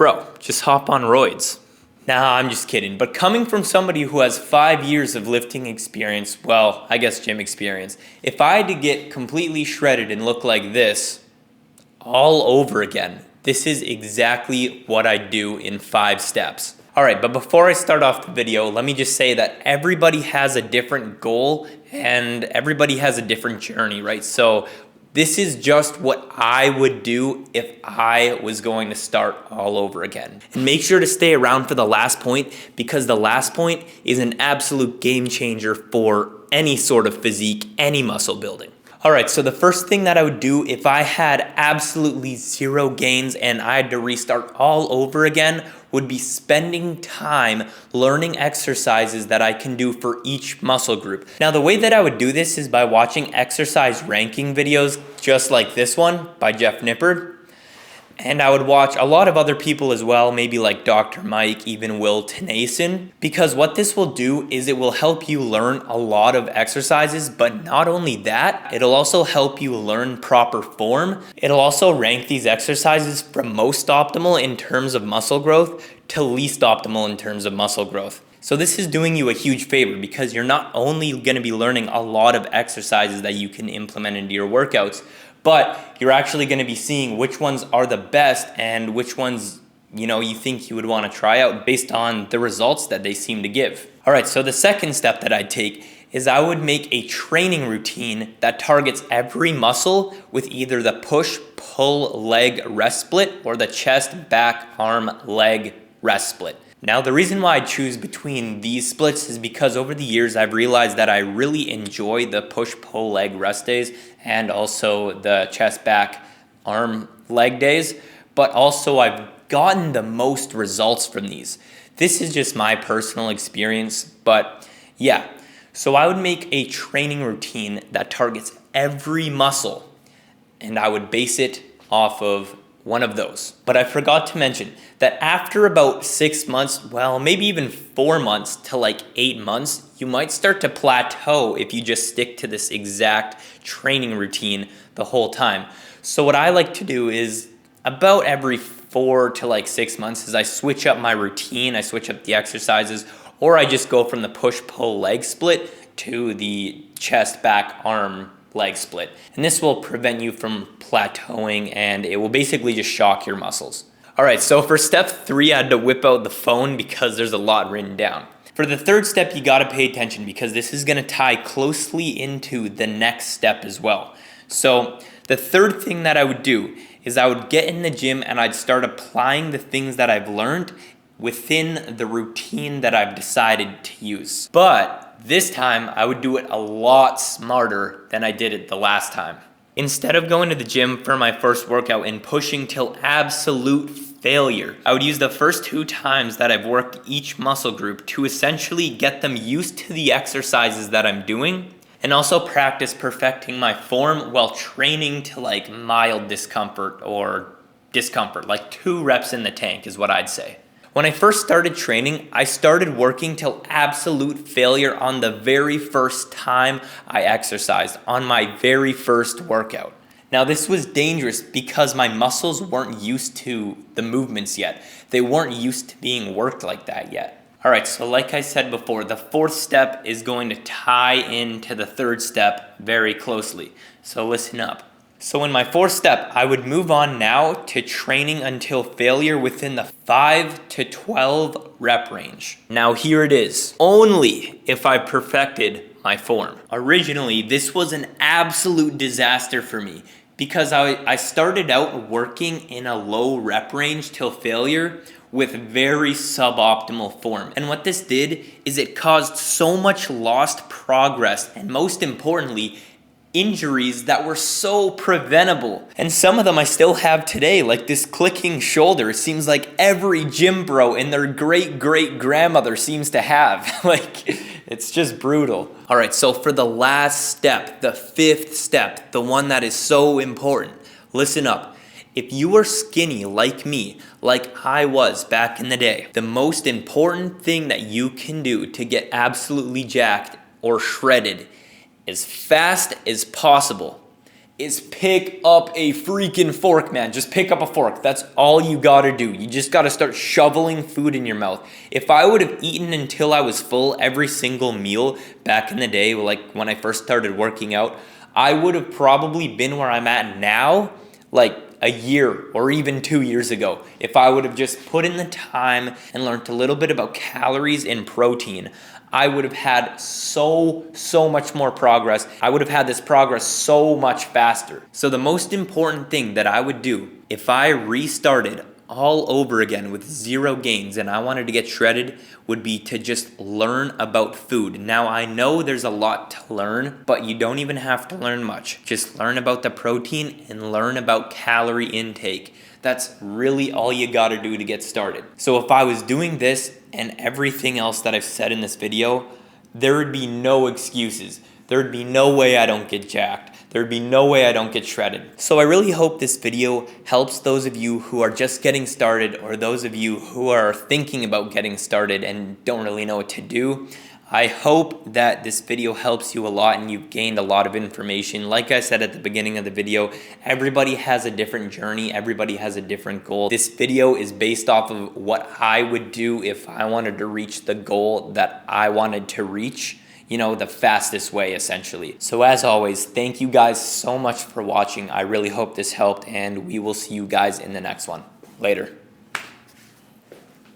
bro, just hop on roids. Nah, I'm just kidding. But coming from somebody who has 5 years of lifting experience, well, I guess gym experience, if I had to get completely shredded and look like this all over again, this is exactly what I do in 5 steps. All right, but before I start off the video, let me just say that everybody has a different goal and everybody has a different journey, right? So this is just what I would do if I was going to start all over again. And make sure to stay around for the last point, because the last point is an absolute game changer for any sort of physique, any muscle building. All right, so the first thing that I would do if I had absolutely zero gains and I had to restart all over again would be spending time learning exercises that I can do for each muscle group. Now, the way that I would do this is by watching exercise ranking videos just like this one by Jeff Nippard. And I would watch a lot of other people as well, maybe like Dr. Mike, even Will Tenayson, because what this will do is it will help you learn a lot of exercises, but not only that, it'll also help you learn proper form. It'll also rank these exercises from most optimal in terms of muscle growth to least optimal in terms of muscle growth. So this is doing you a huge favor because you're not only going to be learning a lot of exercises that you can implement into your workouts, but you're actually going to be seeing which ones are the best and which ones, you think you would want to try out based on the results that they seem to give. All right, so the second step that I'd take is I would make a training routine that targets every muscle with either the push, pull, leg, rest split or the chest, back, arm, leg, rest split. Now, the reason why I choose between these splits is because over the years, I've realized that I really enjoy the push, pull, leg, rest days and also the chest, back, arm, leg days, but also I've gotten the most results from these. This is just my personal experience, but yeah. So I would make a training routine that targets every muscle and I would base it off of one of those. But I forgot to mention that after about 6 months, well, maybe even 4 months to like 8 months, you might start to plateau if you just stick to this exact training routine the whole time. So what I like to do is about every 4 to like 6 months is I switch up my routine, I switch up the exercises, or I just go from the push-pull leg split to the chest, back, arm, leg split. And this will prevent you from plateauing and it will basically just shock your muscles. All right, so for step 3, I had to whip out the phone because there's a lot written down. For the third step, you gotta pay attention because this is gonna tie closely into the next step as well. So the third thing that I would do is I would get in the gym and I'd start applying the things that I've learned within the routine that I've decided to use. But this time, I would do it a lot smarter than I did it the last time. Instead of going to the gym for my first workout and pushing till absolute failure, I would use the first 2 times that I've worked each muscle group to essentially get them used to the exercises that I'm doing and also practice perfecting my form while training to like mild discomfort or discomfort, like 2 reps in the tank is what I'd say. When I first started training, I started working till absolute failure on the very first time I exercised, on my very first workout. Now this was dangerous because my muscles weren't used to the movements yet. They weren't used to being worked like that yet. All right, so like I said before, the 4th step is going to tie into the 3rd step very closely. So listen up. So in my 4th step, I would move on now to training until failure within the 5 to 12 rep range. Now here it is, only if I perfected my form. Originally, this was an absolute disaster for me because I started out working in a low rep range till failure with very suboptimal form. And what this did is it caused so much lost progress and most importantly, injuries that were so preventable. And some of them I still have today, like this clicking shoulder. It seems like every gym bro and their great-great-grandmother seems to have. Like, it's just brutal. All right, so for the last step, the 5th step, the one that is so important, listen up. If you are skinny like me, like I was back in the day, the most important thing that you can do to get absolutely jacked or shredded as fast as possible is pick up a freaking fork, man. Just pick up a fork. That's all you gotta do. You just gotta start shoveling food in your mouth. If I would have eaten until I was full every single meal back in the day, like when I first started working out, I would have probably been where I'm at now, like a year or even 2 years ago. If I would have just put in the time and learned a little bit about calories and protein, I would have had so much more progress. I would have had this progress so much faster. So the most important thing that I would do if I restarted all over again with 0 gains and I wanted to get shredded would be to just learn about food. Now I know there's a lot to learn, but you don't even have to learn much. Just learn about the protein and learn about calorie intake. That's really all you gotta do to get started. So if I was doing this and everything else that I've said in this video, there would be no excuses. There would be no way I don't get jacked. There'd be no way I don't get shredded. So I really hope this video helps those of you who are just getting started or those of you who are thinking about getting started and don't really know what to do. I hope that this video helps you a lot and you've gained a lot of information. Like I said at the beginning of the video, everybody has a different journey. Everybody has a different goal. This video is based off of what I would do if I wanted to reach the goal that I wanted to reach. You know, the fastest way essentially. So as always, thank you guys so much for watching. I really hope this helped and we will see you guys in the next one. Later.